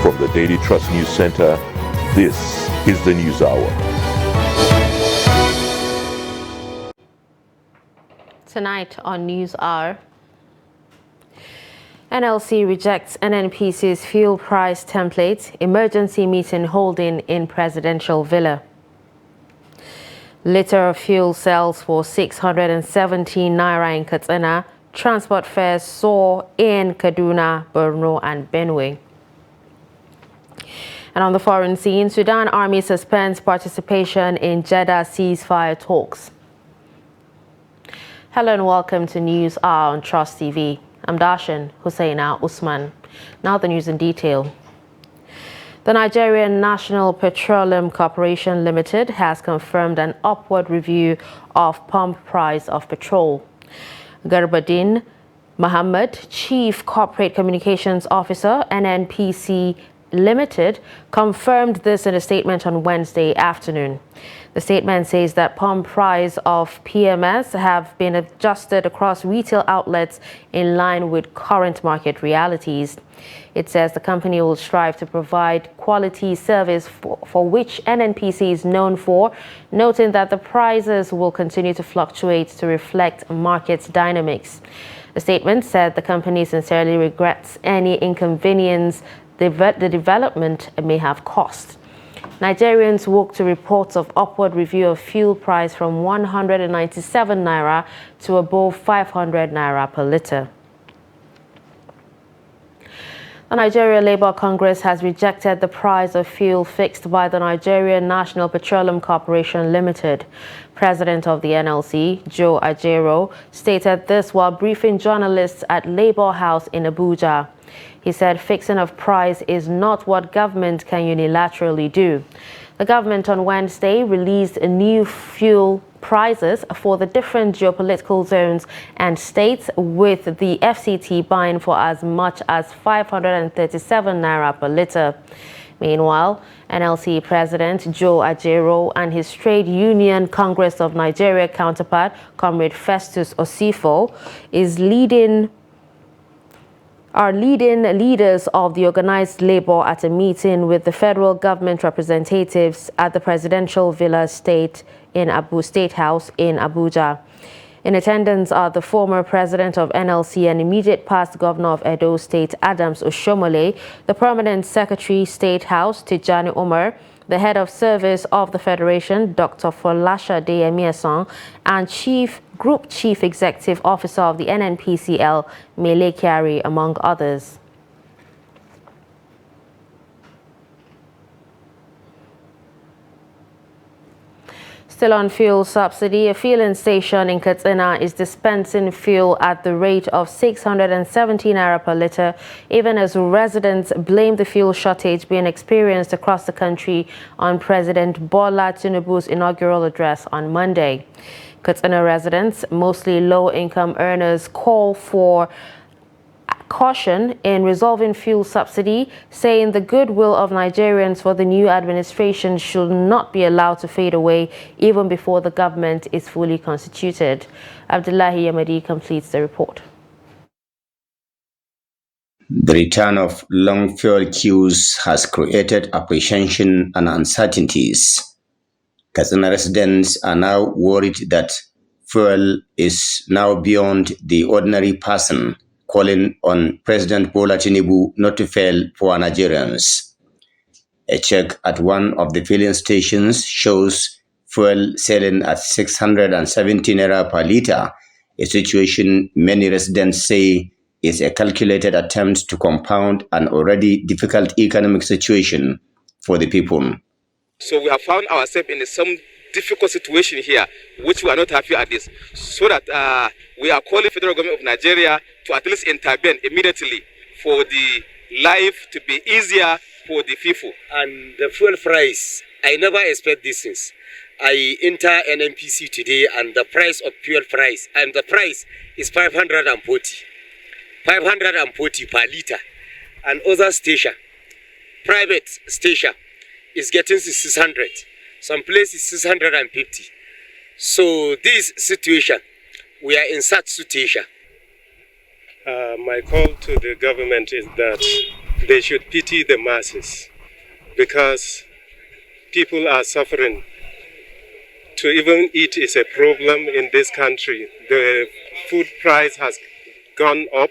From the Daily Trust News Center, this is the News Hour. Tonight on News Hour, NLC rejects NNPC's fuel price template, emergency meeting holding in presidential villa. Liter of fuel sells for 617 naira in Katsina. Transport fares soar in Kaduna, Borno and Benue. And on the foreign scene, Sudan Army suspends participation in Jeddah ceasefire talks. Hello and welcome to News Hour on Trust TV. I'm Darshan Hussaina Usman. Now the news in detail. The Nigerian National Petroleum Corporation Limited has confirmed an upward review of pump price of petrol. Garbadin Muhammad, Chief Corporate Communications Officer, NNPC Limited, confirmed this in a statement on Wednesday afternoon. The statement says that pump price of PMS have been adjusted across retail outlets in line with current market realities. It says the company will strive to provide quality service for which NNPC is known for, noting that the prices will continue to fluctuate to reflect market dynamics. The statement said the company sincerely regrets any inconvenience the development may have cost. Nigerians woke to reports of upward review of fuel price from 197 naira to above 500 naira per litre. The Nigeria Labour Congress has rejected the price of fuel fixed by the Nigerian National Petroleum Corporation Limited. President of the NLC, Joe Ajero, stated this while briefing journalists at Labour House in Abuja. He said fixing of price is not what government can unilaterally do. The government on Wednesday released new fuel prices for the different geopolitical zones and states, with the FCT buying for as much as 537 naira per litre. Meanwhile, NLC President Joe Ajero and his Trade Union Congress of Nigeria counterpart, Comrade Festus Osifo, are leading leaders of the organized labor at a meeting with the federal government representatives at the Presidential Villa State House in Abuja. In attendance are the former president of NLC and immediate past governor of Edo State, Adams Oshomole, the permanent secretary, State House, Tijani Umar, the head of service of the Federation, Dr. Folasha Deyemiason, and Group Chief Executive Officer of the NNPCL, Mele Kyari, among others. Still on fuel subsidy, a filling station in Katsina is dispensing fuel at the rate of 670 naira per litre, even as residents blame the fuel shortage being experienced across the country on President Bola Tinubu's inaugural address on Monday. Katsina residents, mostly low-income earners, call for caution in resolving fuel subsidy, saying the goodwill of Nigerians for the new administration should not be allowed to fade away even before the government is fully constituted. Abdullahi Yamadi completes the report. The return of long fuel queues has created apprehension and uncertainties. Katsina residents are now worried that fuel is now beyond the ordinary person, calling on President Bola Tinubu not to fail for Nigerians. A check at one of the filling stations shows fuel selling at 670 naira per litre, a situation many residents say is a calculated attempt to compound an already difficult economic situation for the people. So we have found ourselves in some difficult situation here, which we are not happy at this. So that we are calling federal government of Nigeria to at least intervene immediately for the life to be easier for the people. And the fuel price, I never expect these things. I enter NNPC today and the price of fuel price, and the price is 540 per litre. And other station, private station, is getting 600. Some places 650. So this situation, we are in such situation. My call to the government is that they should pity the masses, because people are suffering. To even eat is a problem in this country. The food price has gone up.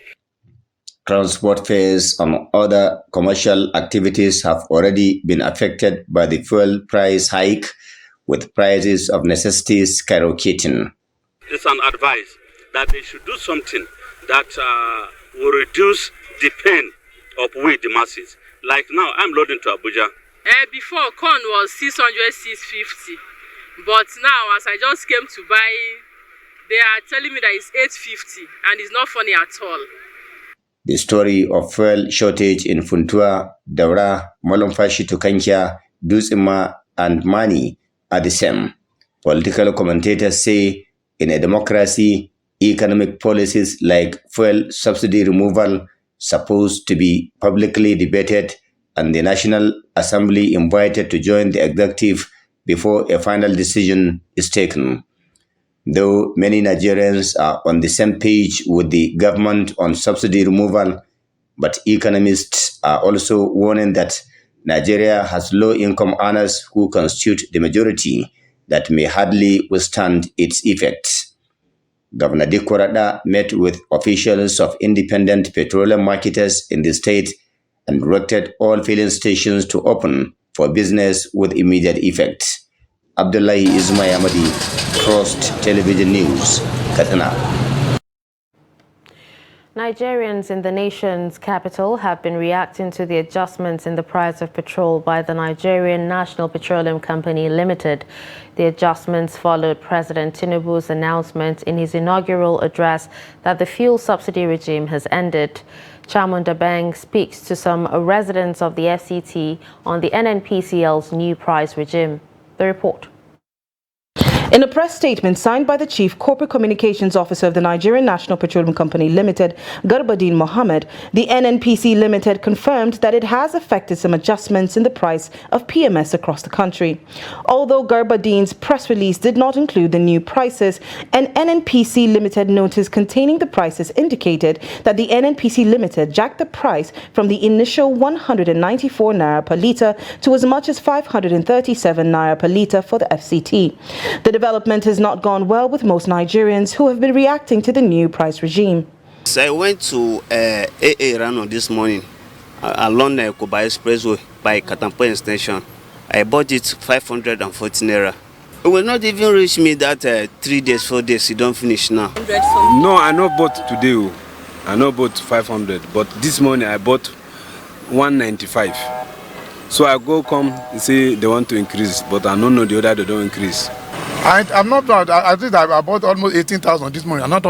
Transport fares and other commercial activities have already been affected by the fuel price hike, with prices of necessities skyrocketing. It's an advice that they should do something that will reduce the pain of we, the masses. Like now, I'm loading to Abuja. Before, corn was 600, 650. But now, as I just came to buy, they are telling me that it's 850, and it's not funny at all. The story of fuel shortage in Funtua, Daura, Malumfashi to Kankia, Dusima, and Mani are the same. Political commentators say in a democracy, economic policies like fuel subsidy removal supposed to be publicly debated and the National Assembly invited to join the executive before a final decision is taken. Though many Nigerians are on the same page with the government on subsidy removal, but economists are also warning that Nigeria has low-income earners who constitute the majority that may hardly withstand its effects. Governor Dikko Rada met with officials of independent petroleum marketers in the state and directed all filling stations to open for business with immediate effect. Abdullahi Ismail Ahmadi, Trust Television News, Katsina. Nigerians in the nation's capital have been reacting to the adjustments in the price of petrol by the Nigerian National Petroleum Company Limited. The adjustments followed President Tinubu's announcement in his inaugural address that the fuel subsidy regime has ended. Chairman Dabeng speaks to some residents of the FCT on the NNPCL's new price regime. The report. In a press statement signed by the Chief Corporate Communications Officer of the Nigerian National Petroleum Company Limited, Garbadeen Mohammed, the NNPC Limited confirmed that it has effected some adjustments in the price of PMS across the country. Although Garbadeen's press release did not include the new prices, an NNPC Limited notice containing the prices indicated that the NNPC Limited jacked the price from the initial 194 naira per litre to as much as 537 naira per litre for the FCT. The development has not gone well with most Nigerians who have been reacting to the new price regime. So I went to AA Rano this morning along the Koba Expressway by Katampo Extension. I bought it 540 naira. It will not even reach me that 3 days, 4 days. You don't finish now. No, I not bought today. I not bought 500, but this morning I bought 195. So I go come say they want to increase, but I don't know the other they don't increase. I'm not proud. I think I bought almost 18,000 this morning. I'm not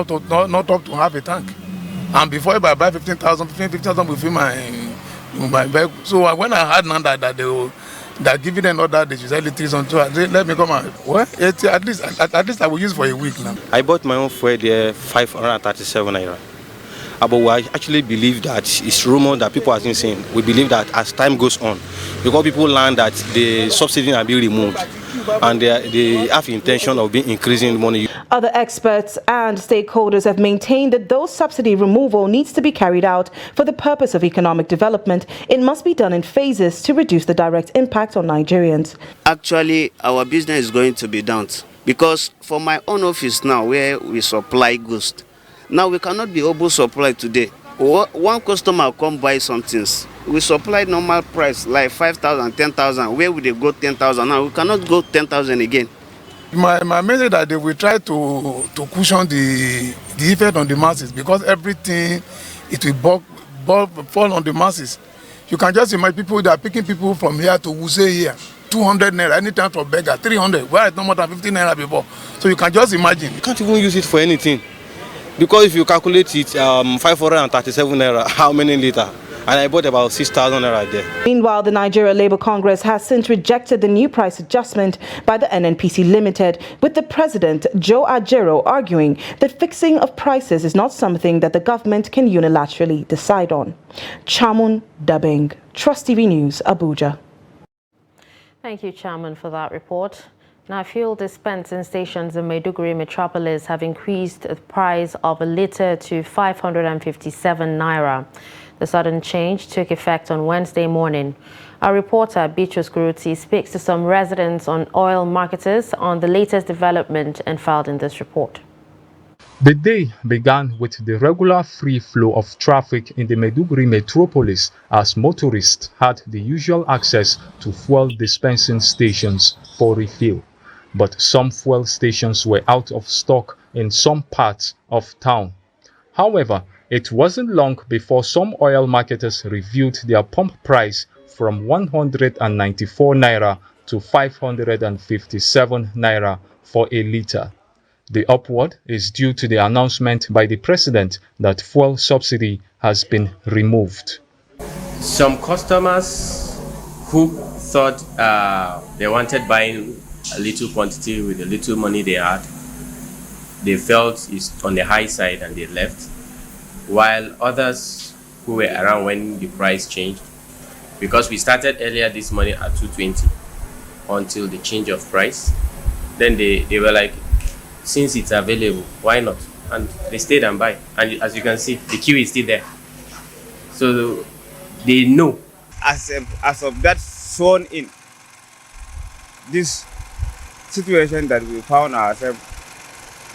up to half a tank. And before I buy 15,000 will fill my bag. So when I heard now that they giving an order, they should sell it 300, so I said, let me come out. Well, at least I will use for a week now. I bought my own fuel there 537 naira. But we actually believe that it's rumor that people are saying. We believe that as time goes on, because people learn that the subsidy are being removed, and they have intention of being increasing money. Other experts and stakeholders have maintained that though subsidy removal needs to be carried out for the purpose of economic development, it must be done in phases to reduce the direct impact on Nigerians. Actually, our business is going to be down because for my own office now, where we supply goods, now we cannot be able to supply today. One customer come buy some things. We supply normal price like 5,000, 10,000. Where would they go 10,000 now? We cannot go 10,000 again. My message that they will try to cushion the effect on the masses, because everything it will fall on the masses. You can just imagine people that are picking people from here to Wuse here, 200 naira anytime for beggar, 300. Where it's no more than 15 naira before. So you can just imagine. You can't even use it for anything. Because if you calculate it, 537 naira, how many litre? And I bought about 6,000 naira there. Meanwhile, the Nigeria Labour Congress has since rejected the new price adjustment by the NNPC Limited, with the president, Joe Ajero, arguing that fixing of prices is not something that the government can unilaterally decide on. Chamun Dabeng, Trust TV News, Abuja. Thank you, Chairman, for that report. Now, fuel dispensing stations in Maiduguri metropolis have increased the price of a litre to 557 naira. The sudden change took effect on Wednesday morning. Our reporter, Beatrice Guruti, speaks to some residents on oil marketers on the latest development and filed in this report. The day began with the regular free flow of traffic in the Maiduguri metropolis as motorists had the usual access to fuel dispensing stations for refill. But some fuel stations were out of stock in some parts of town. However, it wasn't long before some oil marketers reviewed their pump price from 194 naira to 557 naira for a litre. The upward is due to the announcement by the president that fuel subsidy has been removed. Some customers who thought they wanted buying a little quantity with the little money they had, they felt it's on the high side and they left, while others who were around when the price changed, because we started earlier this morning at 220 until the change of price, then they were like, since it's available, why not? And they stayed and buy. And as you can see, the queue is still there. So they know. As of that sworn in, this situation that we found ourselves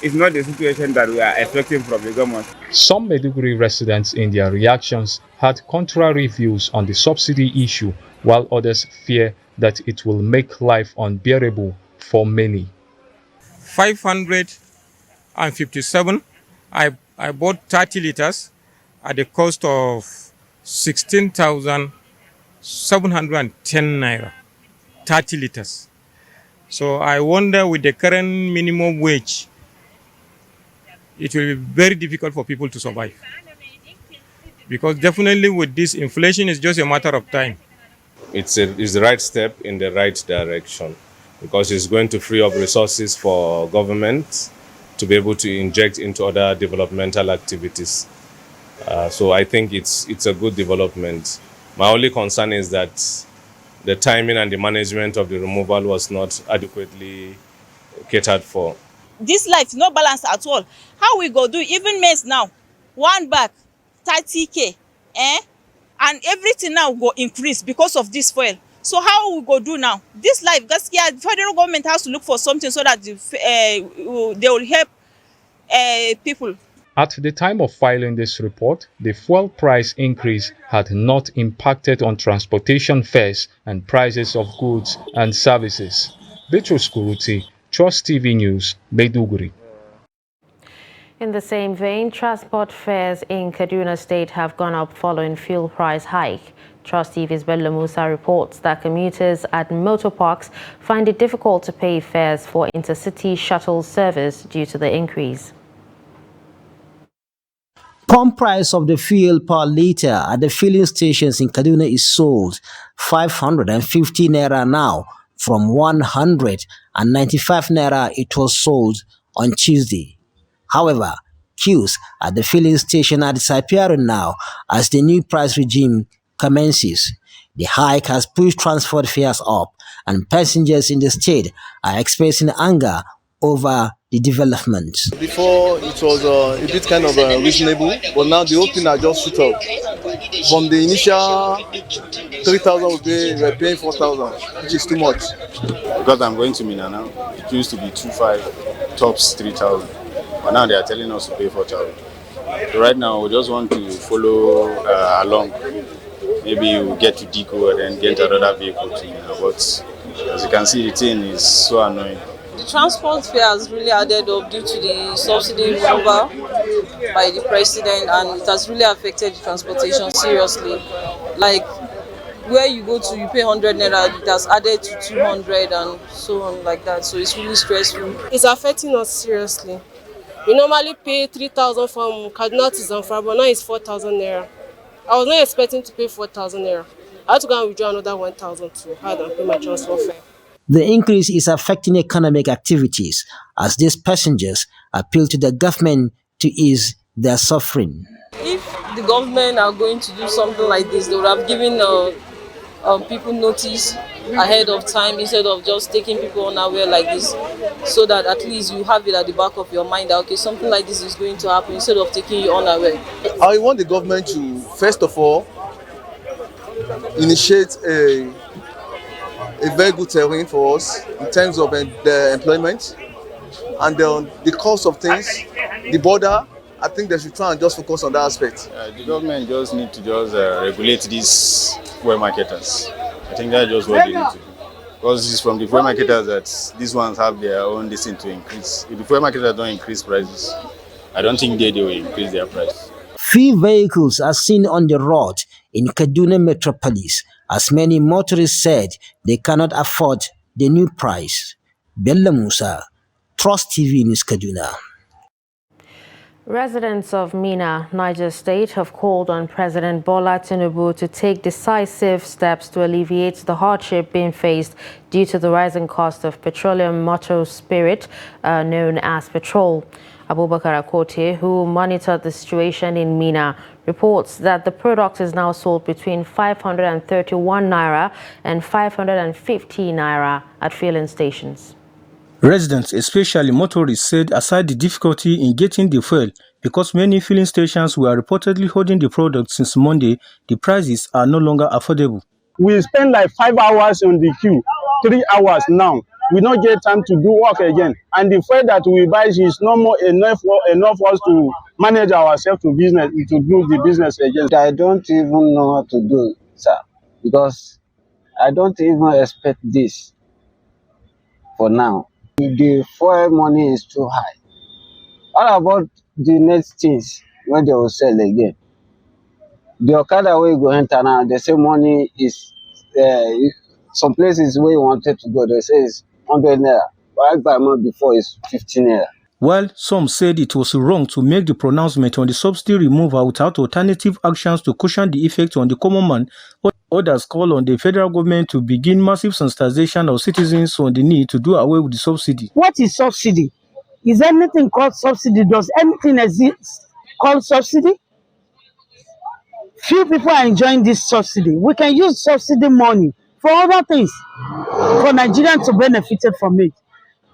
is not the situation that we are expecting from the government. Some Maiduguri residents in their reactions had contrary views on the subsidy issue, while others fear that it will make life unbearable for many. 557. I bought 30 liters at the cost of 16,710 naira. 30 liters. So I wonder, with the current minimum wage, it will be very difficult for people to survive. Because definitely with this inflation, it's just a matter of time. It's the right step in the right direction, because it's going to free up resources for government to be able to inject into other developmental activities. So I think it's a good development. My only concern is that the timing and the management of the removal was not adequately catered for. This life is not balanced at all. How we go do even maize now? One bag, 30K, and everything now go increase because of this fuel. So how we go do now? This life, the federal government has to look for something so that they will help people. At the time of filing this report, the fuel price increase had not impacted on transportation fares and prices of goods and services. Beatrice Guruti, Trust TV News, Maiduguri. In the same vein, transport fares in Kaduna State have gone up following fuel price hike. Trust TV's Bello Musa reports that commuters at motor parks find it difficult to pay fares for intercity shuttle service due to the increase. Pump price of the fuel per litre at the filling stations in Kaduna is sold 550 naira now from 195 naira it was sold on Tuesday. However, queues at the filling station are disappearing now as the new price regime commences. The hike has pushed transport fares up, and passengers in the state are expressing anger over the development. Before it was a bit kind of reasonable, but now the whole thing has just shoot up. From the initial 3,000 we were paying 4,000, which is too much. Because I'm going to Mina now, it used to be 2,500, tops 3,000, but now they are telling us to pay 4,000. So right now we just want to follow along. Maybe we'll get to Diko and then get another vehicle to Mina, but as you can see, the thing is so annoying. The transport fare has really added up due to the subsidy removal by the president, and it has really affected the transportation seriously. Like where you go to, you pay 100 naira, it has added to 200 and so on like that. So it's really stressful. It's affecting us seriously. We normally pay 3,000 from Kaduna to Zamfara, but now it's 4,000 naira. I was not expecting to pay 4,000 naira. I had to go and withdraw another 1,000 to have and pay my transport fare. The increase is affecting economic activities as these passengers appeal to the government to ease their suffering. If the government are going to do something like this, they would have given people notice ahead of time instead of just taking people unaware like this, so that at least you have it at the back of your mind that okay, something like this is going to happen instead of taking you unaware. I want the government to first of all, initiate a very good terrain for us in terms of the employment and the cost of things, the border. I think they should try and just focus on that aspect. The government just need to regulate these fuel marketers. I think that's just what they need to do. Because it's from the fuel marketers that these ones have their own desire to increase. If the fuel marketers don't increase prices, I don't think they will increase their price. Few vehicles are seen on the road in Kaduna metropolis, as many motorists said they cannot afford the new price. Bello Musa, Trust TV News, Kaduna. Residents of Minna, Niger State, have called on President Bola Tinubu to take decisive steps to alleviate the hardship being faced due to the rising cost of petroleum motor spirit known as petrol. Abubakar Akote, who monitored the situation in Minna, reports that the product is now sold between 531 naira and 550 naira at filling stations. Residents, especially motorists, said aside the difficulty in getting the fuel, because many filling stations were reportedly holding the product since Monday, the prices are no longer affordable. We spend like 5 hours on the queue, 3 hours now. We don't get time to do work again. And the fuel that we buy is no more enough for us to manage ourselves to do the business again. I don't even know how to do it, sir, because I don't even expect this for now. The fuel money is too high. What about the next things when they will sell again? The Okada way go enter now, they say money is some places where you wanted to go, they say it's 100 naira. But I buy month before it's 15 naira. While some said it was wrong to make the pronouncement on the subsidy removal without alternative actions to cushion the effect on the common man, others call on the federal government to begin massive sensitization of citizens on the need to do away with the subsidy. What is subsidy? Is anything called subsidy? Does anything exist called subsidy? Few people are enjoying this subsidy. We can use subsidy money for other things, for Nigerians to benefit from it.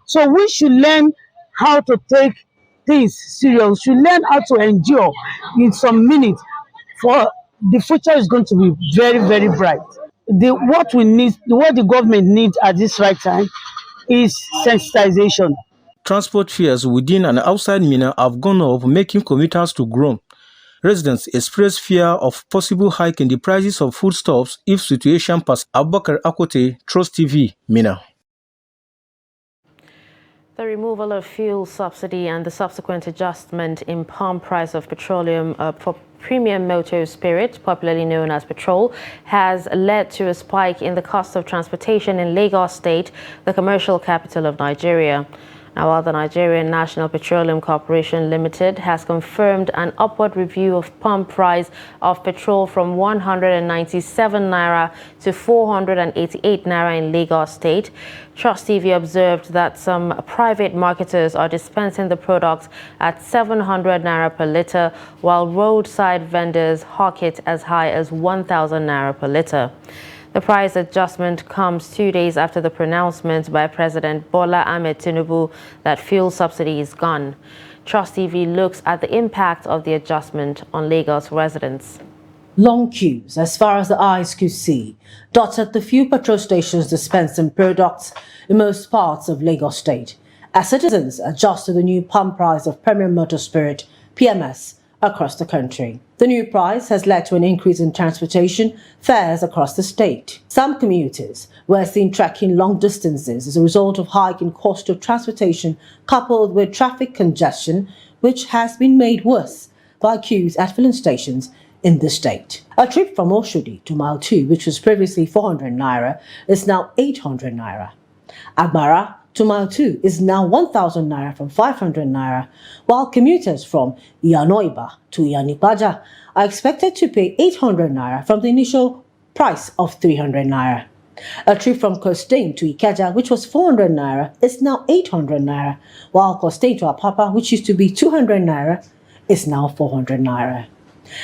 So we should learn how to take things serious. We should learn how to endure in some minutes. For the future is going to be very, very bright. What the government needs at this right time is sensitization. Transport fares within and outside Minna have gone up, making commuters to groan. Residents express fear of possible hike in the prices of foodstuffs if situation persists. Abubakar Akote, Trust TV, Minna. The removal of fuel subsidy and the subsequent adjustment in pump price of petroleum for premium motor spirit, popularly known as petrol, has led to a spike in the cost of transportation in Lagos State, the commercial capital of Nigeria. Now, while the Nigerian National Petroleum Corporation Limited has confirmed an upward review of pump price of petrol from 197 naira to 488 naira in Lagos State, Trust TV observed that some private marketers are dispensing the product at 700 naira per litre, while roadside vendors hawk it as high as 1,000 naira per litre. The price adjustment comes 2 days after the pronouncement by President Bola Ahmed Tinubu that fuel subsidy is gone. Trust TV looks at the impact of the adjustment on Lagos residents. Long queues, as far as the eyes could see, dotted the few petrol stations dispensing products in most parts of Lagos State, as citizens adjust to the new pump price of premium motor spirit, PMS, across the country. The new price has led to an increase in transportation fares across the state. Some commuters were seen trekking long distances as a result of hike in cost of transportation coupled with traffic congestion, which has been made worse by queues at filling stations in the state. A trip from Oshodi to Mile 2, which was previously 400 naira, is now 800 naira. Agbara to Mile 2 is now 1,000 naira from 500 naira, while commuters from Iyanoiba to Iyanipaja are expected to pay 800 naira from the initial price of 300 naira. A trip from Costain to Ikeja, which was 400 naira, is now 800 naira, while Costain to Apapa, which used to be 200 naira, is now 400 naira.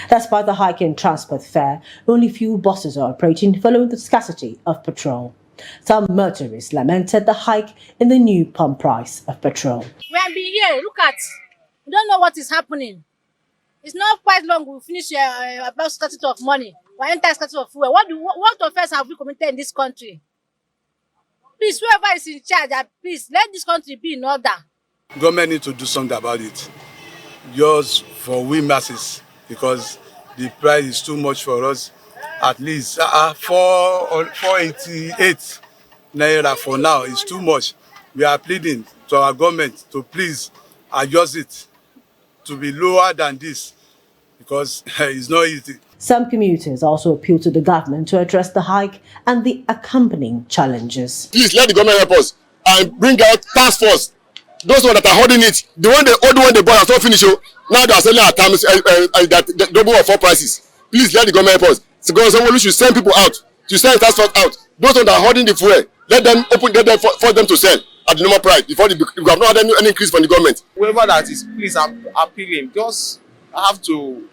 Despite the hike in transport fare, only few buses are operating following the scarcity of petrol. Some motorists lamented the hike in the new pump price of petrol. We have been here, look at, we don't know what is happening. It's not quite long. We'll finish about scarcity of money. We enter scarcity of fuel. What offense have we committed in this country? Please, whoever is in charge, please let this country be in order. Government need to do something about it, just for we masses, because the price is too much for us. At least 488 naira for now is too much. We are pleading to our government to please adjust it to be lower than this, because it's not easy. Some commuters also appealed to the government to address the hike and the accompanying challenges. Please let the government help us and bring out task force. Those ones that are holding it, the old one they bought has not finished. Now they are selling at times that double or 4 prices. Please let the government help us. So someone should send people out to send task force out. Those ones that are holding the fuel, let them for them to sell at the normal price before we have not had any increase from the government. Whoever that is, please, I'm appealing. Just have to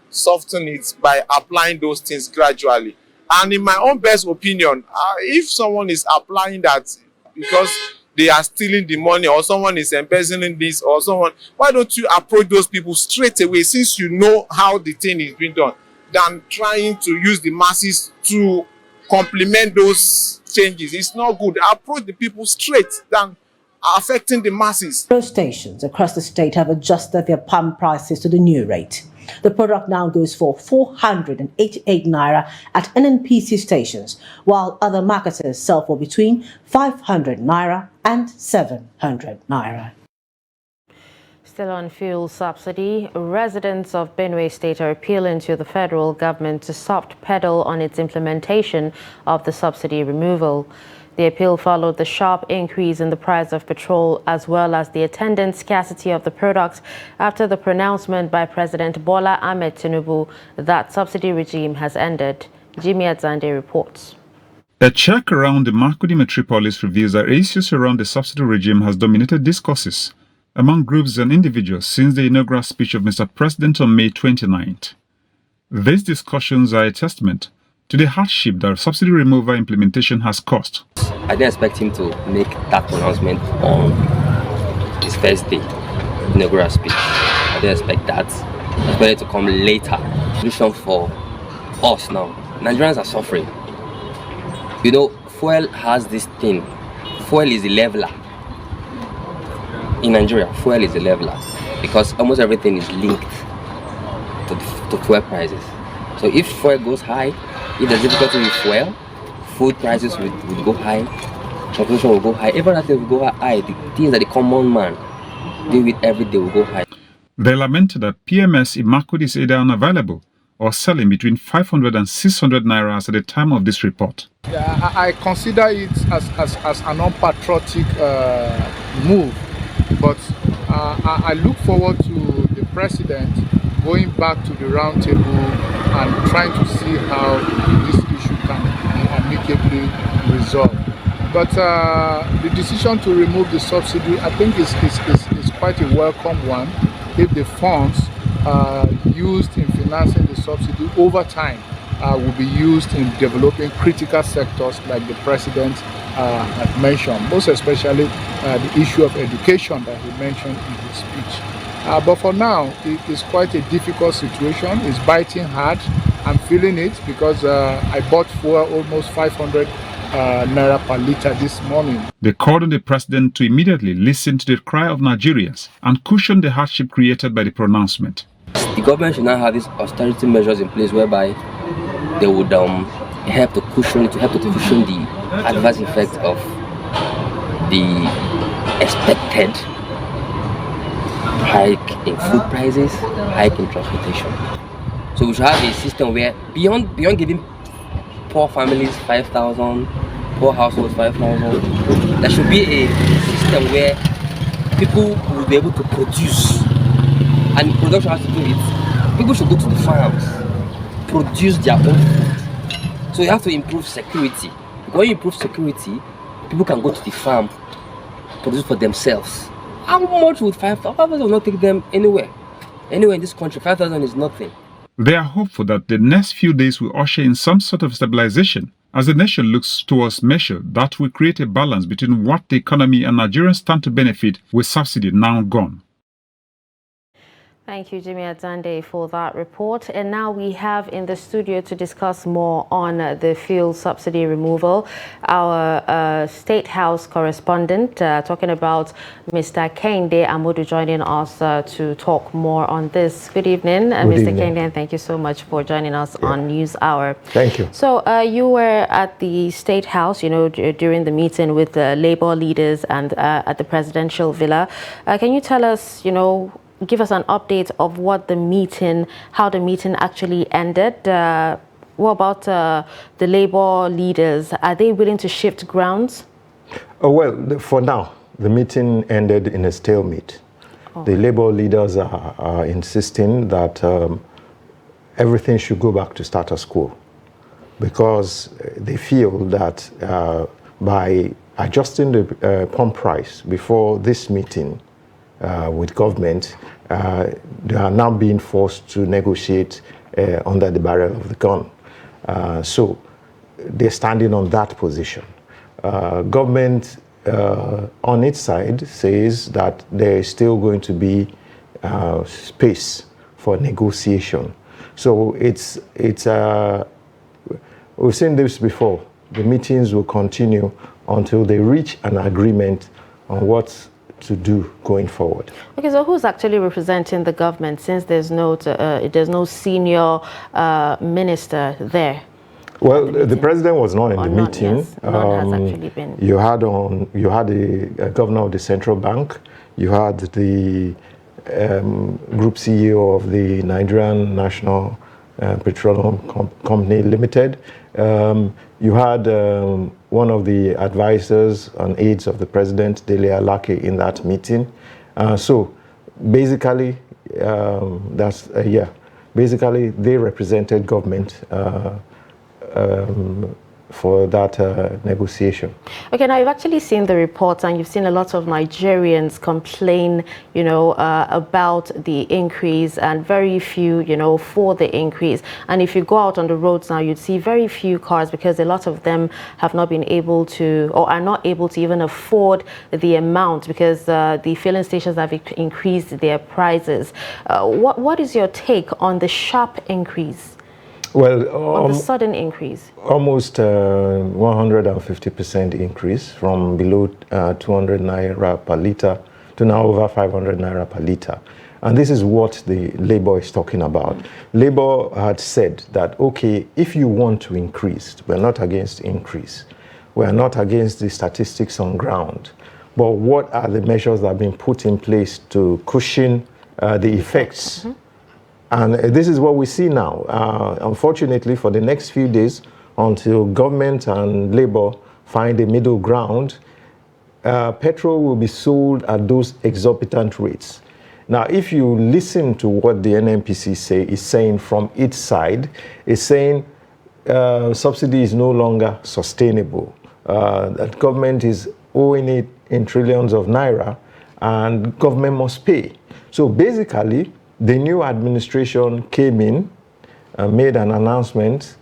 soften it by applying those things gradually. And in my own best opinion, if someone is applying that because they are stealing the money, or someone is embezzling this, or someone, why don't you approach those people straight away, since you know how the thing is being done, than trying to use the masses to complement those changes. It's not good. Approach the people straight than affecting the masses. Petrol stations across the state have adjusted their pump prices to the new rate. The product now goes for 488 naira at NNPC stations, while other marketers sell for between 500 naira and 700 naira. Still on fuel subsidy, residents of Benue State are appealing to the federal government to soft pedal on its implementation of the subsidy removal. The appeal followed the sharp increase in the price of petrol, as well as the attendant scarcity of the product after the pronouncement by President Bola Ahmed Tinubu that subsidy regime has ended. Jimmy Adzande reports. A check around the Makurdi metropolis reveals that issues around the subsidy regime has dominated discourses among groups and individuals since the inaugural speech of Mr. President on May 29th. These discussions are a testament to the hardship that subsidy removal implementation has caused. I didn't expect him to make that pronouncement on his first day, inaugural speech. I didn't expect that. I expected it to come later. Solution for us now. Nigerians are suffering. You know, fuel has this thing. Fuel is a leveler. In Nigeria, fuel is a leveler because almost everything is linked to fuel prices. So if fuel goes high, if there's difficulty with fuel, food prices will go high, transportation will go high, everything will go high. The things that the common man deal with every day will go high. They lamented that PMS in Makurdi is either unavailable or selling between 500 and 600 naira at the time of this report. Yeah, I consider it as an unpatriotic move, but I look forward to the president going back to the round table and trying to see how this issue can be amicably resolved. But the decision to remove the subsidy, I think, is quite a welcome one if the funds used in financing the subsidy over time will be used in developing critical sectors like the president had mentioned, most especially the issue of education that he mentioned in his speech. But for now, it is quite a difficult situation. It's biting hard. I'm feeling it because I bought fuel almost 500 naira per litre this morning. They called on the president to immediately listen to the cry of Nigerians and cushion the hardship created by the pronouncement. The government should now have these austerity measures in place whereby they would help to cushion the adverse effect of the expected hike in food prices, hike in transportation. So we should have a system where beyond giving poor families 5,000, poor households 5,000, there should be a system where people will be able to produce, and production has to do it. People should go to the farms, produce their own food. So you have to improve security. When you improve security, people can go to the farm, produce for themselves. How much would 5,000? 5,000 will not take them anywhere. Anywhere in this country, 5,000 is nothing. They are hopeful that the next few days will usher in some sort of stabilization as the nation looks towards measures that will create a balance between what the economy and Nigerians stand to benefit with subsidy now gone. Thank you, Jimmy Atande, for that report. And now we have in the studio to discuss more on the fuel subsidy removal, our State House correspondent, talking about Mr. Kehinde Amodu, joining us to talk more on this. Good evening, Mr. Kehinde, and thank you so much for joining us on News Hour. Thank you. So you were at the State House, during the meeting with the Labour leaders and at the presidential villa. Can you tell us, give us an update of how the meeting actually ended? What about the Labour leaders? Are they willing to shift grounds? Well, for now, the meeting ended in a stalemate. The Labour leaders are insisting that everything should go back to status quo because they feel that by adjusting the pump price before this meeting, with government, they are now being forced to negotiate under the barrel of the gun. So they're standing on that position. Government, on its side, says that there is still going to be space for negotiation. So we've seen this before. The meetings will continue until they reach an agreement on what to do going forward. Okay, so who's actually representing the government since there's no senior minister there? Well, the president was not in the meeting. Yes, none has actually been. You had the governor of the central bank. You had the group CEO of the Nigerian National Petroleum Company Limited. You had one of the advisors and aides of the president, Dele Alake, in that meeting. So basically, basically they represented government for that negotiation. Okay, now you've actually seen the reports and you've seen a lot of Nigerians complain, about the increase and very few, for the increase. And if you go out on the roads now, you'd see very few cars because a lot of them have not been able to, or are not able to even afford the amount because the filling stations have increased their prices. What is your take on the sharp increase? Well, on the sudden increase? Almost 150% increase from below 200 naira per litre to now over 500 naira per litre. And this is what the Labour is talking about. Labour had said that, okay, if you want to increase, we're not against increase. We're not against the statistics on ground. But what are the measures that have been put in place to cushion the effects? And this is what we see now. Unfortunately, for the next few days, until government and Labour find a middle ground, petrol will be sold at those exorbitant rates. Now, if you listen to what the NNPC is saying from its side, it's saying subsidy is no longer sustainable, that government is owing it in trillions of naira, and government must pay. So basically, the new administration came in and made an announcement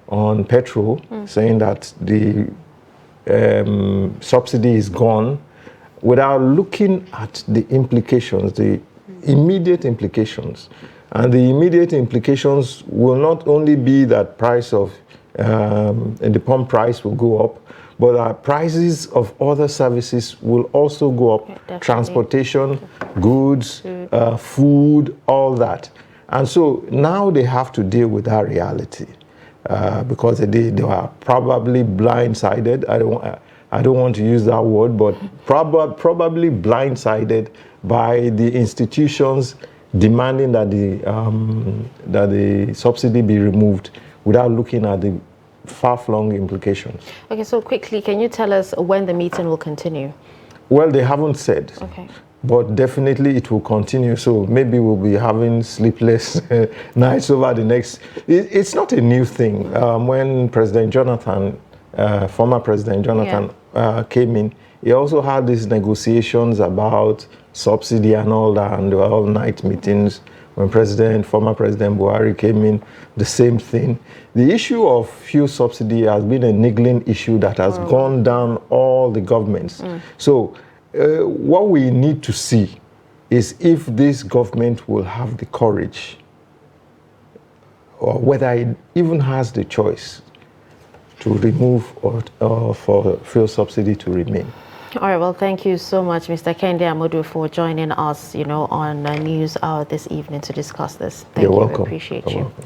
on petrol saying that the subsidy is gone without looking at the implications, the immediate implications. And the immediate implications will not only be that price of the pump price will go up, but prices of other services will also go up. Transportation, goods, food, all that. And so now they have to deal with that reality because they are probably blindsided. I don't want to use that word, but probably blindsided by the institutions demanding that the subsidy be removed without looking at the far-flung implications. Okay, so quickly, can you tell us when the meeting will continue? Well, they haven't said. Okay. But definitely it will continue. So maybe we'll be having sleepless nights over the next... It's not a new thing. When President Jonathan, former President Jonathan came in, he also had these negotiations about subsidy and all that, and there were all-night meetings. When former President Buhari came in, the same thing. The issue of fuel subsidy has been a niggling issue that has gone down all the governments. So what we need to see is if this government will have the courage, or whether it even has the choice, to remove or for fuel subsidy to remain. All right, well, thank you so much, Mr. Kende Amodu, for joining us, on News Hour this evening to discuss this. Thank You're you. welcome. We appreciate You're you. welcome.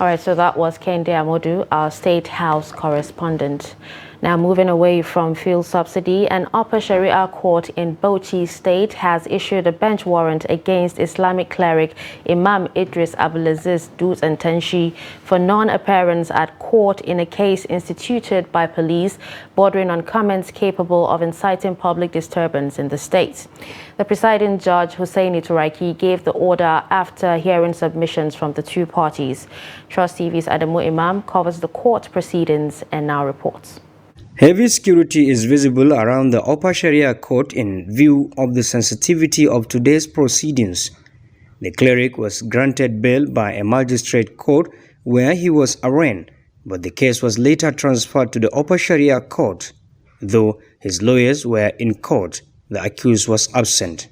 All right, so that was Kende Amodu, our State House correspondent. Now, moving away from fuel subsidy, an Upper Sharia court in Bauchi State has issued a bench warrant against Islamic cleric Imam Idris Abdulaziz Dut and Tenshi for non-appearance at court in a case instituted by police bordering on comments capable of inciting public disturbance in the state. The presiding judge, Hussaini Turaiki, gave the order after hearing submissions from the two parties. Trust TV's Adamu Imam covers the court proceedings and now reports. Heavy security is visible around the Upper Sharia court in view of the sensitivity of today's proceedings. The cleric was granted bail by a magistrate court where he was arraigned, but the case was later transferred to the Upper Sharia court. Though his lawyers were in court, the accused was absent.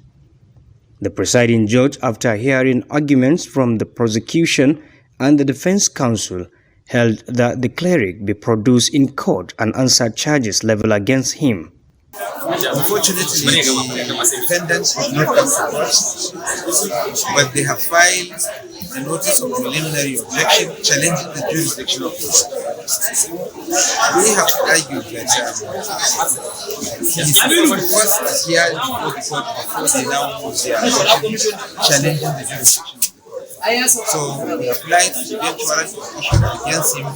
The presiding judge, after hearing arguments from the prosecution and the defense counsel, held that the cleric be produced in court and answer charges leveled against him. Unfortunately, the defendants have not come forward, but they have filed a notice of preliminary objection challenging the jurisdiction of the court. They have argued that he is the first here before the court before they now move their objection challenging the jurisdiction. So we applied for the bench warrant issued against him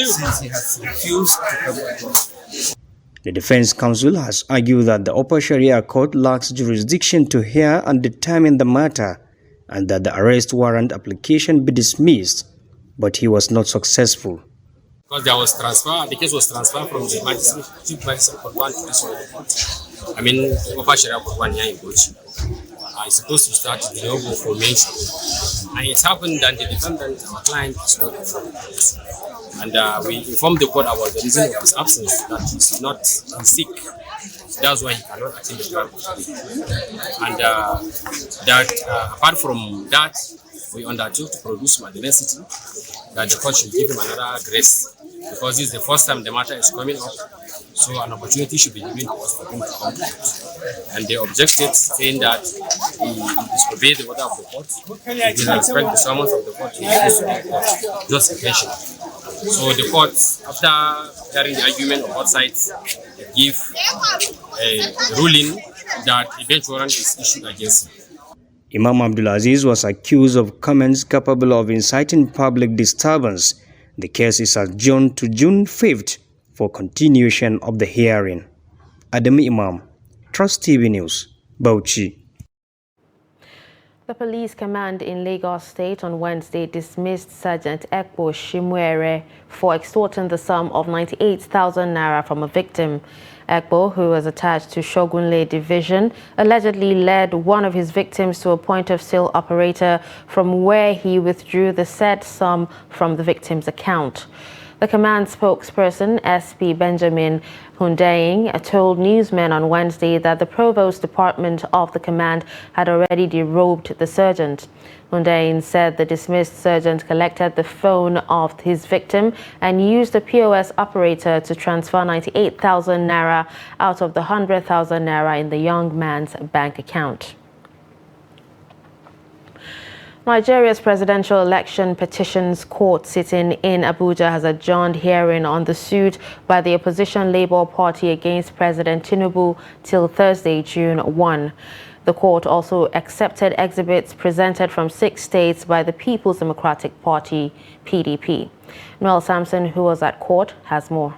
since he has refused to come to court. The defense counsel has argued that the Upper Sharia court lacks jurisdiction to hear and determine the matter and that the arrest warrant application be dismissed, but he was not successful. Because there was transfer, the case was transferred from the magistrate, Chief Magistrate Court 1 to this one. I mean, Upper Sharia Court 1 here in Bauchi. I supposed to start the noble formation. And it happened that the defendant, our client, is not informed. And we informed the court about the reason of his absence, that he's not sick. That's why he cannot attend the trial today. And apart from that, we undertook to produce Madinacity, that the court should give him another grace, because this is the first time the matter is coming up. So an opportunity should be given to us for him to come to court. And they objected, saying that he disobeyed the order of the court. He didn't respect the summons of the court. He refused to justification. So the court, after hearing the argument on both sides, gave a ruling that a bench warrant is issued against him. Imam Abdulaziz was accused of comments capable of inciting public disturbance. The case is adjourned to June 5th for continuation of the hearing. Adam Imam, Trust TV News, Bauchi. The police command in Lagos State on Wednesday dismissed Sergeant Ekpo Shimwere for extorting the sum of 98,000 naira from a victim. Ekpo, who was attached to Shogunle Division, allegedly led one of his victims to a point-of-sale operator from where he withdrew the said sum from the victim's account. The command spokesperson, SP Benjamin Hundeyin, told newsmen on Wednesday that the Provost Department of the command had already derobed the sergeant. Hundeyin said the dismissed sergeant collected the phone of his victim and used the POS operator to transfer 98,000 naira out of the 100,000 naira in the young man's bank account. Nigeria's presidential election petitions court sitting in Abuja has adjourned hearing on the suit by the opposition Labour Party against President Tinubu till Thursday, June 1. The court also accepted exhibits presented from 6 states by the People's Democratic Party, PDP. Noel Sampson, who was at court, has more.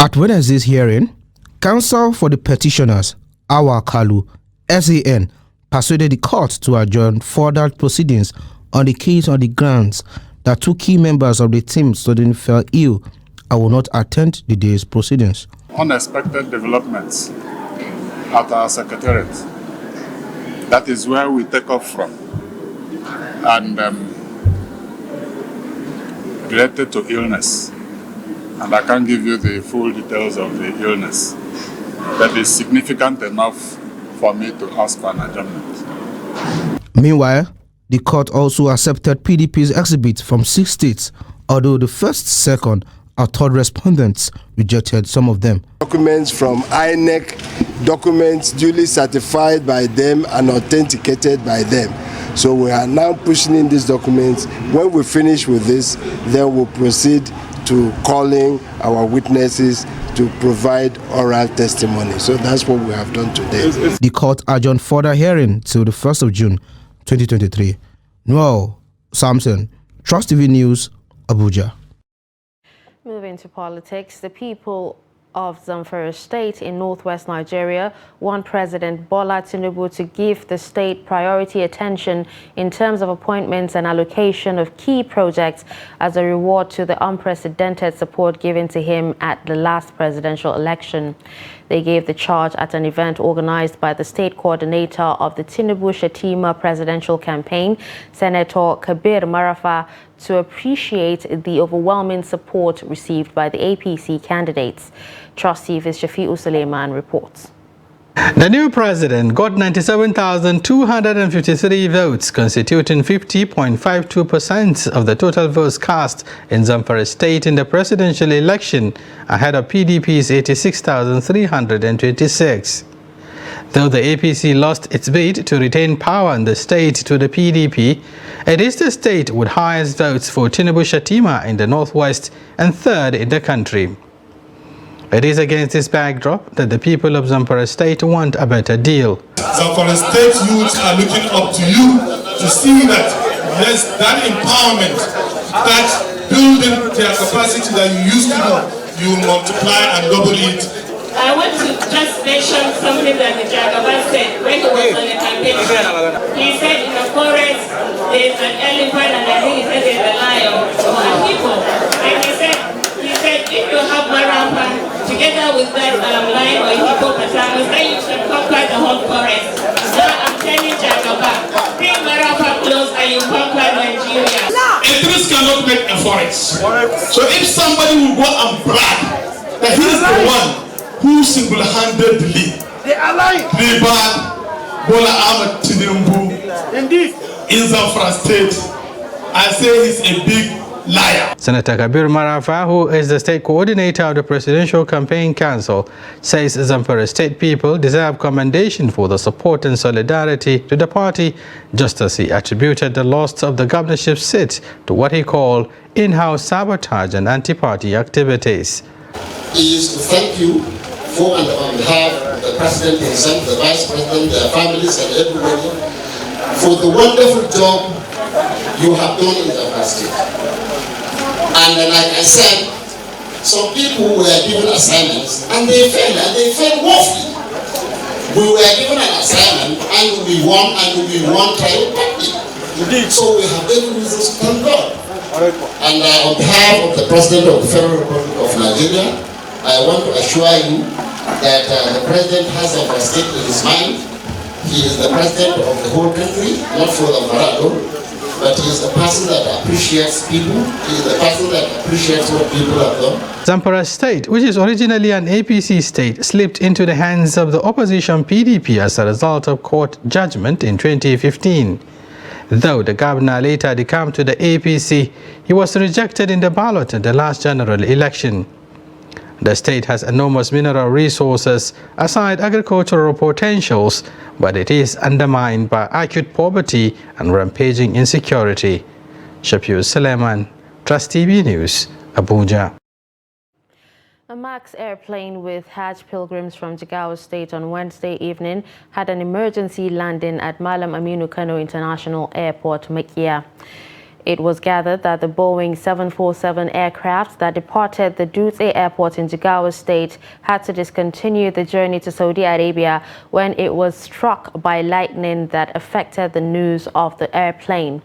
At Wednesday's hearing, counsel for the petitioners, Awa Kalu, SAN, persuaded the court to adjourn further proceedings on the case on the grounds that 2 key members of the team suddenly fell ill and will not attend the day's proceedings. Unexpected developments at our secretariat. That is where we take off from. And related to illness. And I can't give you the full details of the illness. That is significant enough for me to ask for an adjournment. Meanwhile, the court also accepted PDP's exhibit from 6 states, although the first, second, and third respondents rejected some of them. Documents from INEC, documents duly certified by them and authenticated by them. So we are now pushing in these documents. When we finish with this, then we'll proceed to calling our witnesses to provide oral testimony. So that's what we have done today. The court adjourned further hearing till the 1st of June 2023. Noel Samson, Trust TV News, Abuja. Moving to politics, the people of Zamfara State in northwest Nigeria want President Bola Tinubu to give the state priority attention in terms of appointments and allocation of key projects as a reward to the unprecedented support given to him at the last presidential election. They gave the charge at an event organized by the state coordinator of the Tinubu-Shettima presidential campaign, Senator Kabir Marafa, to appreciate the overwhelming support received by the APC candidates. Trust TV's Shafi'u Suleiman reports. The new president got 97,253 votes, constituting 50.52% of the total votes cast in Zamfara State in the presidential election, ahead of PDP's 86,326. Though the APC lost its bid to retain power in the state to the PDP, it is the state with highest votes for Tinubu-Shettima in the northwest and third in the country. It is against this backdrop that the people of Zamfara State want a better deal. Zamfara State youths are looking up to you to see that, yes, that empowerment, that building their capacity that you used to do, you multiply and double it. I want to just mention something that the Jagaban said when he was on the campaign. He said in the forest there's an elephant and I think he said there's a lion and people. And he said if you have Marapa together with that lion or hippopotamus, then you can conquer the whole forest. So I'm telling Jagaban, bring Marapa close and you conquer Nigeria. A tree cannot make a forest. So if somebody will go and brag that he is the one who single-handedly delivered Bola Ahmed Tinubu in Zamfara State, I say he's a big liar. Senator Kabir Marafa, who is the state coordinator of the Presidential Campaign Council, says Zamfara State people deserve commendation for the support and solidarity to the party, just as he attributed the loss of the governorship seat to what he called in-house sabotage and anti-party activities. Is to thank you for and on behalf of the President himself, the Vice President, their families and everybody for the wonderful job you have done in the state. And like I said, some people were given assignments and they failed woefully. We were given an assignment and we won triumphantly. So we have every reason to thank God. And on behalf of the President of the Federal Republic of Nigeria, I want to assure you that the President has a state in his mind. He is the President of the whole country, not for the Marado, but he is the person that appreciates people. He is the person that appreciates what people have done. Zamfara State, which is originally an APC state, slipped into the hands of the opposition PDP as a result of court judgment in 2015. Though the governor later decamped to the APC, he was rejected in the ballot at the last general election. The state has enormous mineral resources aside agricultural potentials, but it is undermined by acute poverty and rampaging insecurity. Shafi'u Suleiman, Trust TV News, Abuja. A MAX airplane with Hajj pilgrims from Jigawa State on Wednesday evening had an emergency landing at Malam Aminu Kano International Airport, Makia. It was gathered that the Boeing 747 aircraft that departed the Dutse Airport in Jigawa State had to discontinue the journey to Saudi Arabia when it was struck by lightning that affected the nose of the airplane.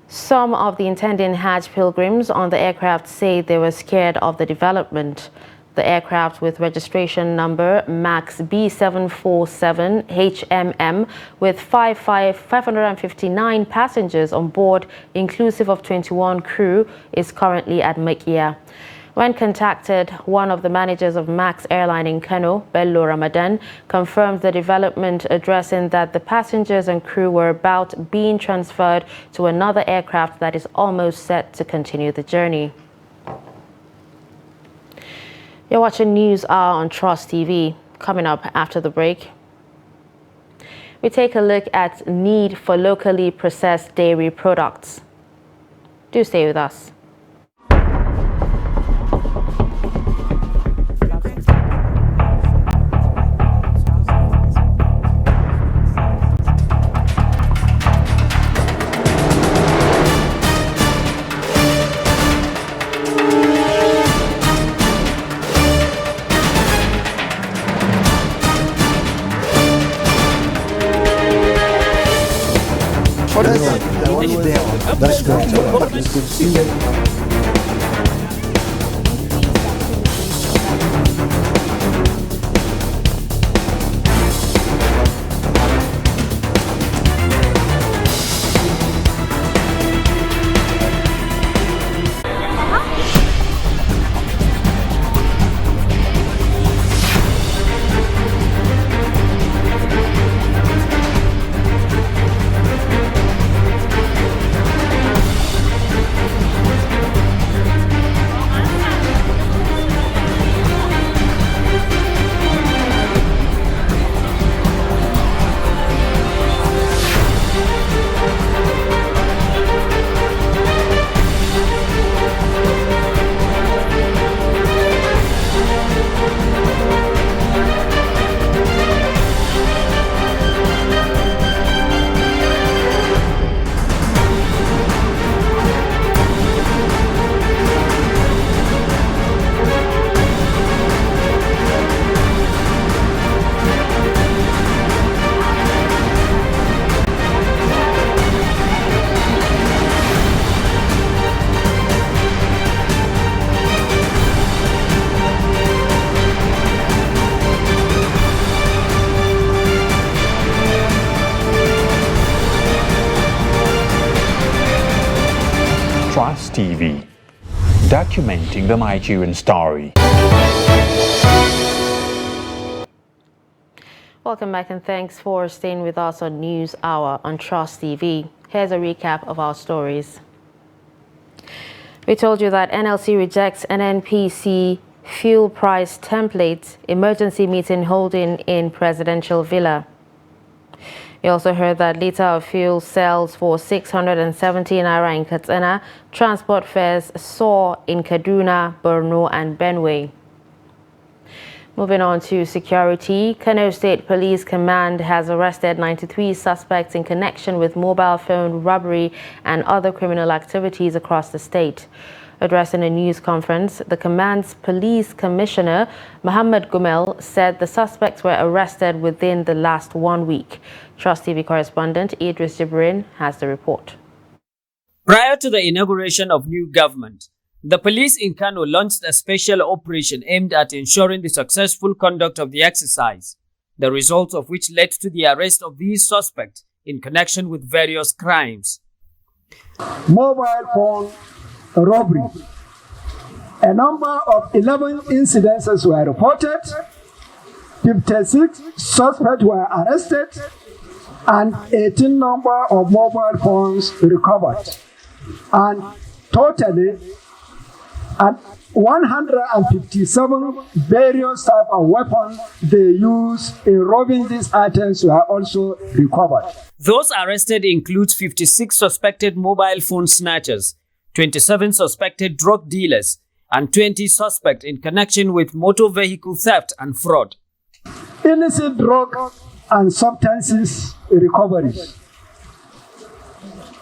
Some of the intending Hajj pilgrims on the aircraft say they were scared of the development. The aircraft, with registration number MAX B747 HMM with 559 passengers on board, inclusive of 21 crew, is currently at Makia. When contacted, one of the managers of Max Airline in Kano, Bello Ramadan, confirmed the development, addressing that the passengers and crew were about being transferred to another aircraft that is almost set to continue the journey. You're watching News Hour on Trust TV. Coming up after the break, we take a look at need for locally processed dairy products. Do stay with us. That's good. Trust TV, documenting the Nigerian story. Welcome back and thanks for staying with us on News Hour on Trust TV. Here's a recap of our stories. We told you that NLC rejects NNPC fuel price template, emergency meeting holding in presidential villa. You also heard that liter of fuel sells for 670 naira in Katsina. Transport fares soar in Kaduna, Borno and Benue. Moving on to security, Kano State Police Command has arrested 93 suspects in connection with mobile phone robbery and other criminal activities across the state. Addressing a news conference, the command's police commissioner, Muhammad Gumel, said the suspects were arrested within the last 1 week. Trust TV correspondent Idris Jibrin has the report. Prior to the inauguration of new government, the police in Kano launched a special operation aimed at ensuring the successful conduct of the exercise, the results of which led to the arrest of these suspects in connection with various crimes. Mobile phone robbery. A number of 11 incidences were reported, 56 suspects were arrested, and 18 number of mobile phones recovered. And totally, 157 various types of weapons they use in robbing these items were also recovered. Those arrested include 56 suspected mobile phone snatchers, 27 suspected drug dealers, and 20 suspects in connection with motor vehicle theft and fraud. Illicit drug and substances recoveries.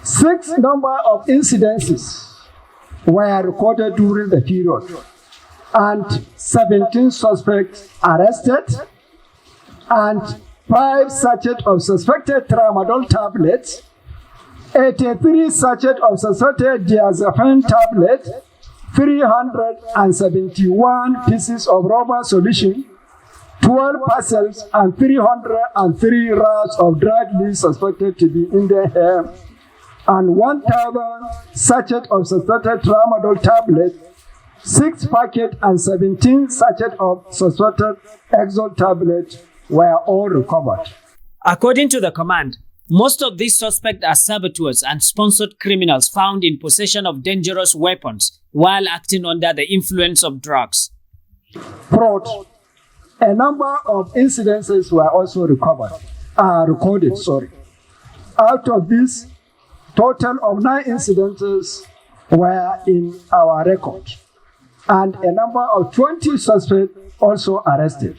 6 number of incidences were recorded during the period, and 17 suspects arrested, and 5 sachets of suspected tramadol tablets, 83 sachets of suspected diazepam tablets, 371 pieces of rubber solution, 12 parcels, and 303 wraps of dried leaves suspected to be Indian hemp, and 1,000 sachets of suspected tramadol tablet, 6 packets and 17 sachets of suspected Exol tablets were all recovered. According to the command, most of these suspects are saboteurs and sponsored criminals found in possession of dangerous weapons while acting under the influence of drugs. Fraud. A number of incidences were also recorded. Out of this, total of 9 incidences were in our record, and a number of 20 suspects also arrested.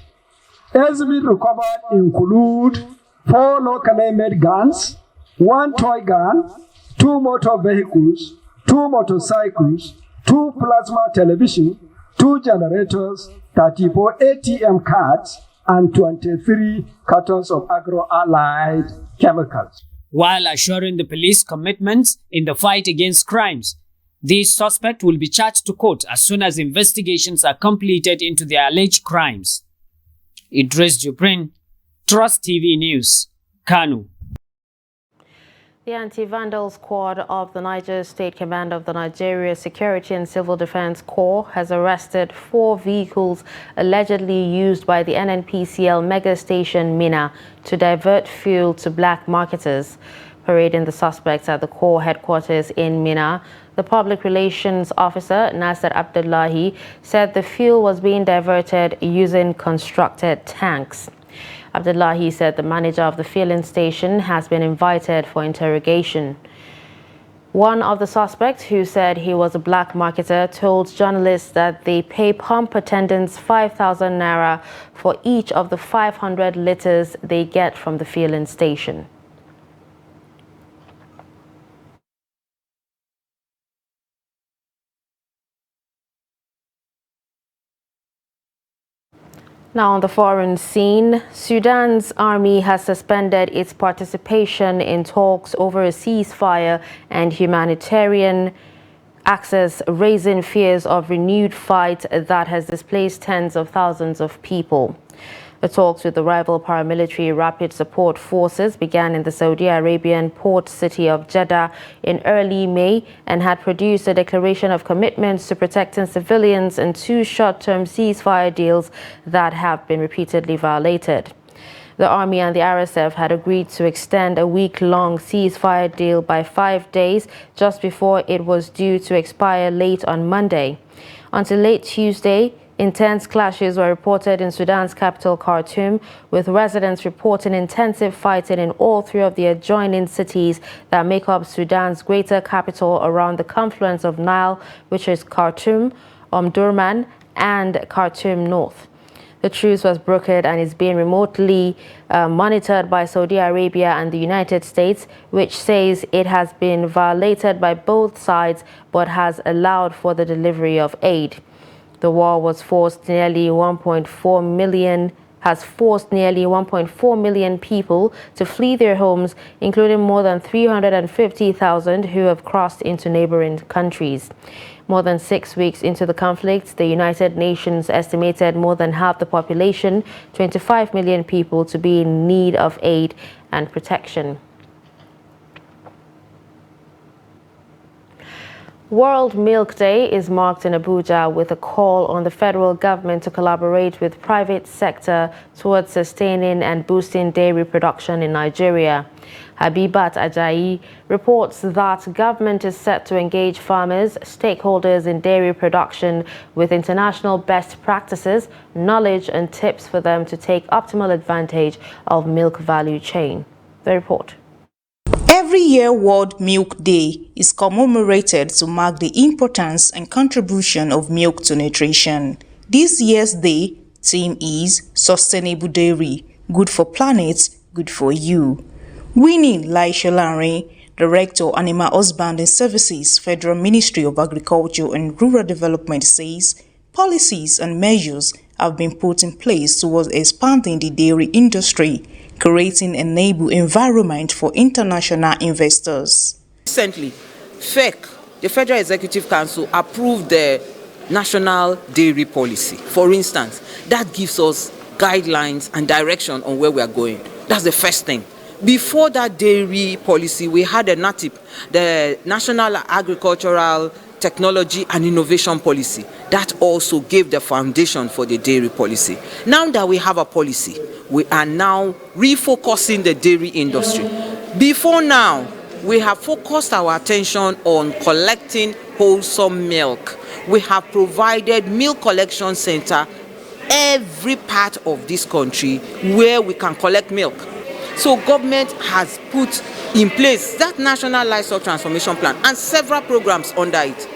Exhibits recovered include 4 locally made guns, 1 toy gun, 2 motor vehicles, 2 motorcycles, 2 plasma televisions, 2 generators, 34 ATM cards, and 23 cartons of agro-allied chemicals. While assuring the police commitments in the fight against crimes, these suspects will be charged to court as soon as investigations are completed into the alleged crimes. Idris Jubrin, Trust TV News, Kano. The Anti-Vandal Squad of the Niger State Command of the Nigeria Security and Civil Defense Corps has arrested 4 vehicles allegedly used by the NNPCL mega station Mina to divert fuel to black marketers. Parading the suspects at the Corps headquarters in Mina, the public relations officer, Nasser Abdullahi, said the fuel was being diverted using constructed tanks. Abdullahi said the manager of the filling station has been invited for interrogation. One of the suspects, who said he was a black marketer, told journalists that they pay pump attendants 5,000 naira for each of the 500 liters they get from the filling station. Now on the foreign scene, Sudan's army has suspended its participation in talks over a ceasefire and humanitarian access, raising fears of renewed fight that has displaced tens of thousands of people. The talks with the rival paramilitary Rapid Support Forces began in the Saudi Arabian port city of Jeddah in early May and had produced a declaration of commitments to protecting civilians and 2 short-term ceasefire deals that have been repeatedly violated. The army and the RSF had agreed to extend a week-long ceasefire deal by 5 days just before it was due to expire late on Monday. Until late Tuesday, intense clashes were reported in Sudan's capital, Khartoum, with residents reporting intensive fighting in all 3 of the adjoining cities that make up Sudan's greater capital around the confluence of Nile, which is Khartoum, Omdurman, and Khartoum North. The truce was brokered and is being remotely monitored by Saudi Arabia and the United States, which says it has been violated by both sides but has allowed for the delivery of aid. The war has forced nearly 1.4 million people to flee their homes, including more than 350,000 who have crossed into neighboring countries. More than 6 weeks into the conflict, the United Nations estimated more than half the population, 25 million people, to be in need of aid and protection. World Milk Day is marked in Abuja with a call on the federal government to collaborate with private sector towards sustaining and boosting dairy production in Nigeria. Habibat Ajayi reports that government is set to engage farmers, stakeholders in dairy production with international best practices, knowledge and tips for them to take optimal advantage of milk value chain. The report. Every year, World Milk Day is commemorated to mark the importance and contribution of milk to nutrition. This year's day theme is Sustainable Dairy, Good for Planet, Good for You. Winnie Laisholare, Director, Animal Husbandry Services, Federal Ministry of Agriculture and Rural Development, says policies and measures have been put in place towards expanding the dairy industry, creating an enable environment for international investors. Recently, FEC, the Federal Executive Council, approved the National Dairy Policy. For instance, that gives us guidelines and direction on where we are going. That's the first thing. Before that dairy policy, we had a NATIP, the National Agricultural technology and innovation policy. That also gave the foundation for the dairy policy. Now that we have a policy, we are now refocusing the dairy industry. Before now, we have focused our attention on collecting wholesome milk. We have provided milk collection center every part of this country where we can collect milk. So government has put in place that National Livestock Transformation Plan and several programs under it.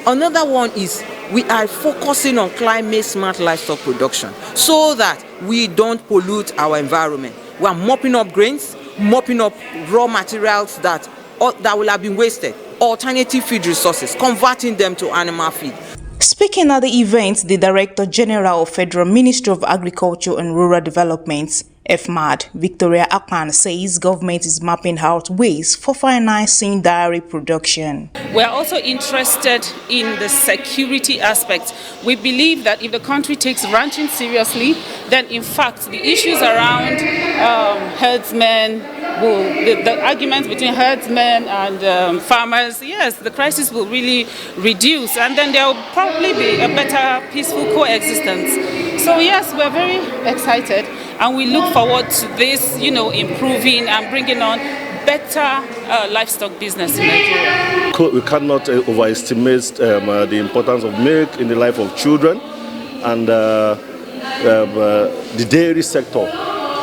Another one is we are focusing on climate smart livestock production so that we don't pollute our environment. We are mopping up grains, mopping up raw materials that will have been wasted, alternative feed resources, converting them to animal feed. Speaking at the event, the Director General of Federal Ministry of Agriculture and Rural Development, FMAD, Victoria Akpan, says government is mapping out ways for financing dairy production. We are also interested in the security aspect. We believe that if the country takes ranching seriously, then in fact the issues around herdsmen, the arguments between herdsmen and farmers, yes, the crisis will really reduce, and then there will probably be a better peaceful coexistence. So yes, we're very excited and we look forward to this, improving and bringing on better livestock business in Nigeria. We cannot overestimate the importance of milk in the life of children, and the dairy sector.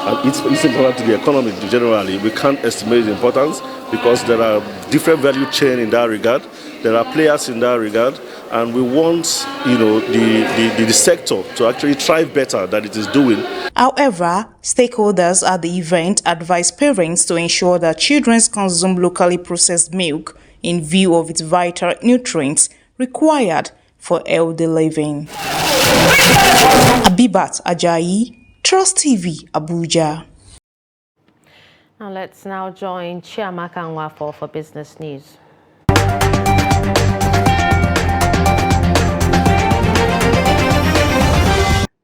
And it's important to the economy generally. We can't estimate the importance because there are different value chain in that regard. There are players in that regard, and we want, the sector to actually thrive better than it is doing. However, stakeholders at the event advise parents to ensure that children consume locally processed milk in view of its vital nutrients required for healthy living. Abibat Ajayi, Trust TV, Abuja. Now let's join Chiamaka Nwafo for business news.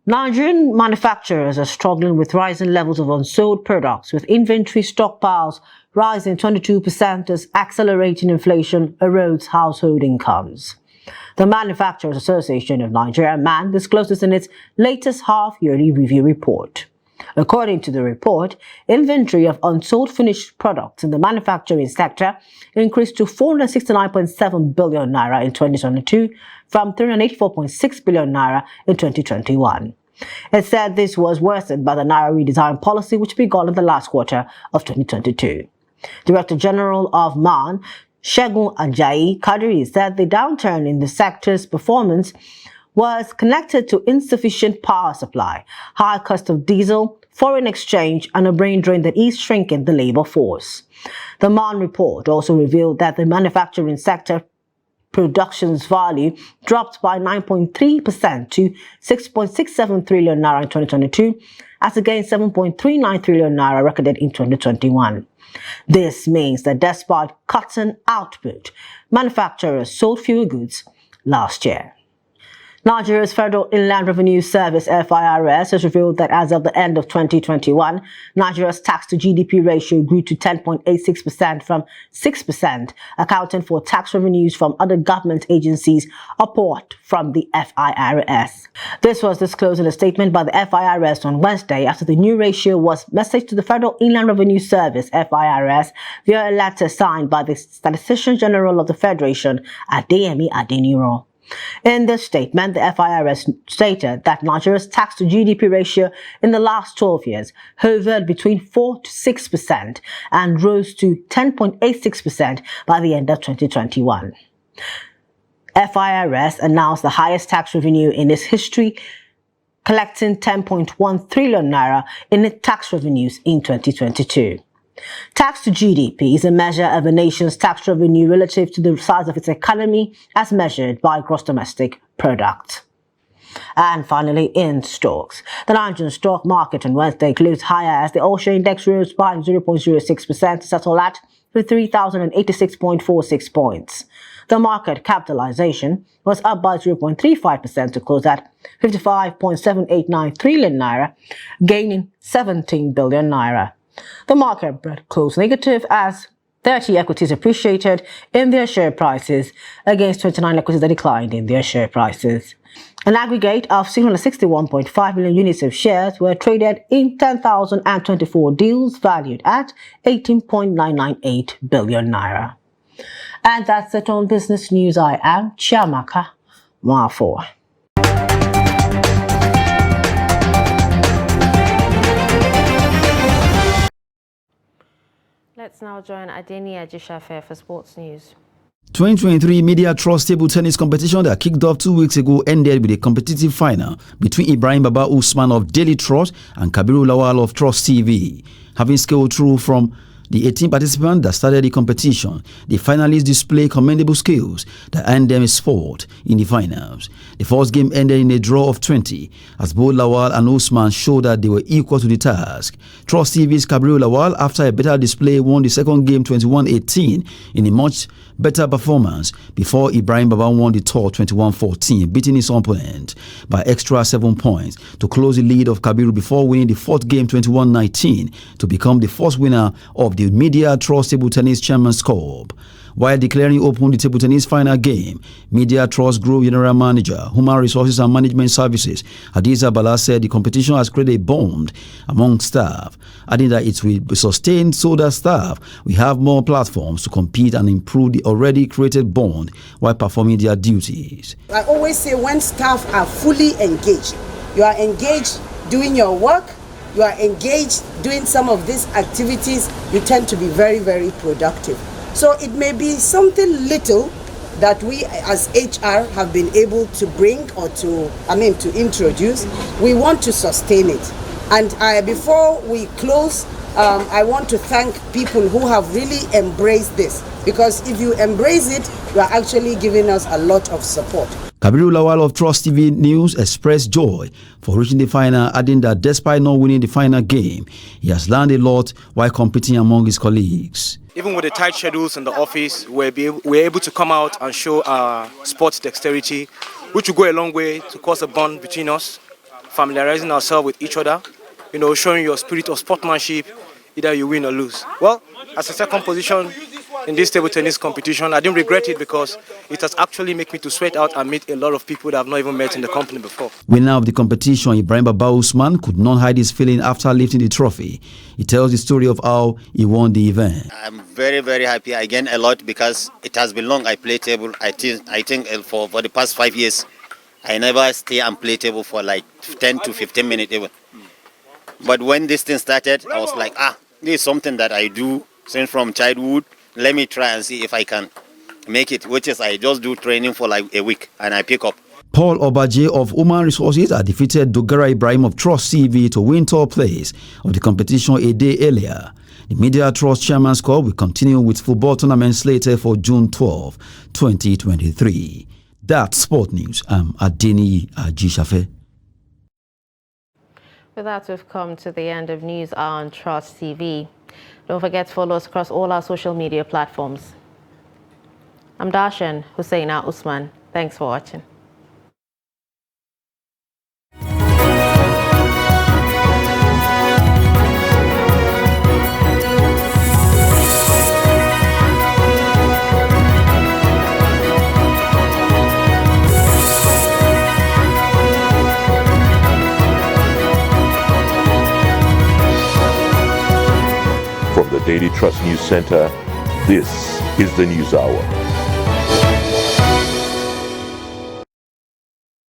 Nigerian manufacturers are struggling with rising levels of unsold products, with inventory stockpiles rising 22% as accelerating inflation erodes household incomes. The Manufacturers Association of Nigeria, MAN, disclosed this in its latest half-yearly review report. According to the report, inventory of unsold finished products in the manufacturing sector increased to 469.7 billion naira in 2022 from 384.6 billion naira in 2021. It said this was worsened by the Naira redesign policy which began in the last quarter of 2022. Director General of MAN, Segun Ajayi Kadiri, said the downturn in the sector's performance was connected to insufficient power supply, high cost of diesel, foreign exchange, and a brain drain that is shrinking the labor force. The MAN report also revealed that the manufacturing sector production's value dropped by 9.3% to 6.67 trillion naira in 2022, as against 7.39 trillion naira recorded in 2021. This means that despite cutting output, manufacturers sold fewer goods last year. Nigeria's Federal Inland Revenue Service, FIRS, has revealed that as of the end of 2021, Nigeria's tax-to-GDP ratio grew to 10.86% from 6%, accounting for tax revenues from other government agencies apart from the FIRS. This was disclosed in a statement by the FIRS on Wednesday after the new ratio was messaged to the Federal Inland Revenue Service, FIRS, via a letter signed by the Statistician General of the Federation, Adeyemi Adeniro. In this statement, the FIRS stated that Nigeria's tax-to-GDP ratio in the last 12 years hovered between 4 to 6% and rose to 10.86% by the end of 2021. FIRS announced the highest tax revenue in its history, collecting 10.1 trillion naira in its tax revenues in 2022. Tax to GDP is a measure of a nation's tax revenue relative to the size of its economy as measured by gross domestic product. And finally, in stocks. The Nigerian stock market on Wednesday closed higher as the All-Share Index rose by 0.06% to settle at 3,086.46 points. The market capitalization was up by 0.35% to close at 55.789 trillion naira, gaining 17 billion naira. The market closed negative as 30 equities appreciated in their share prices against 29 equities that declined in their share prices. An aggregate of 661.5 million units of shares were traded in 10,024 deals valued at 18.998 billion naira. And that's it on Business News. I am Chiamaka Mwafo. Let's now join Adeni Ajishafe for sports news. 2023 Media Trust Table Tennis competition that kicked off 2 weeks ago ended with a competitive final between Ibrahim Baba Usman of Daily Trust and Kabiru Lawal of Trust TV. Having scaled through from the 18 participants that started the competition, the finalists display commendable skills that earned them a spot in the finals. The first game ended in a draw of 20, as both Lawal and Usman showed that they were equal to the task. Trust TV's Kabiru Lawal, after a better display, won the second game 21-18 in a much better performance before Ibrahim Baba won the third 21-14, beating his opponent by extra 7 points to close the lead of Kabiru before winning the fourth game 21-19 to become the first winner of the Media Trust Table Tennis Chairman's Cup. While declaring open the table tennis final game, Media Trust Group General Manager, Human Resources and Management Services, Hadiza Bala, said the competition has created a bond among staff, adding that it will be sustained so that staff will have more platforms to compete and improve the already created bond while performing their duties. I always say when staff are fully engaged, you are engaged doing your work, you are engaged doing some of these activities, you tend to be very, very productive. So it may be something little that we as HR have been able to bring or to introduce. We want to sustain it. And before we close, I want to thank people who have really embraced this, because if you embrace it, you are actually giving us a lot of support. Kabiru Lawal of Trust TV News expressed joy for reaching the final, adding that despite not winning the final game, he has learned a lot while competing among his colleagues. Even with the tight schedules in the office, we're able to come out and show our sports dexterity, which will go a long way to cause a bond between us, familiarizing ourselves with each other, showing your spirit of sportsmanship, either you win or lose. Well, as a second position in this table tennis competition, I didn't regret it because it has actually made me to sweat out and meet a lot of people that I've not even met in the company before. Winner of the competition, Ibrahim Baba Usman, could not hide his feeling after lifting the trophy. He tells the story of how he won the event. I'm very, very happy. I gained a lot because it has been long I play table. I think for the past 5 years, I never stay and play table for like 10 to 15 minutes even. But when this thing started, I was like, this is something that I do since from childhood. Let me try and see if I can make it, which is I just do training for like a week and I pick up. Paul Obaje of Human Resources had defeated Dogara Ibrahim of Trust CV to win third place of the competition a day earlier. The Media Trust Chairman's Cup will continue with football tournaments later for June 12, 2023. That's Sport News. I'm Adeni Ajishafe. With that, we've come to the end of News on Trust TV. Don't forget to follow us across all our social media platforms. I'm Darshan Hussaina Usman. Thanks for watching. From the Daily Trust News Center, this is the News Hour.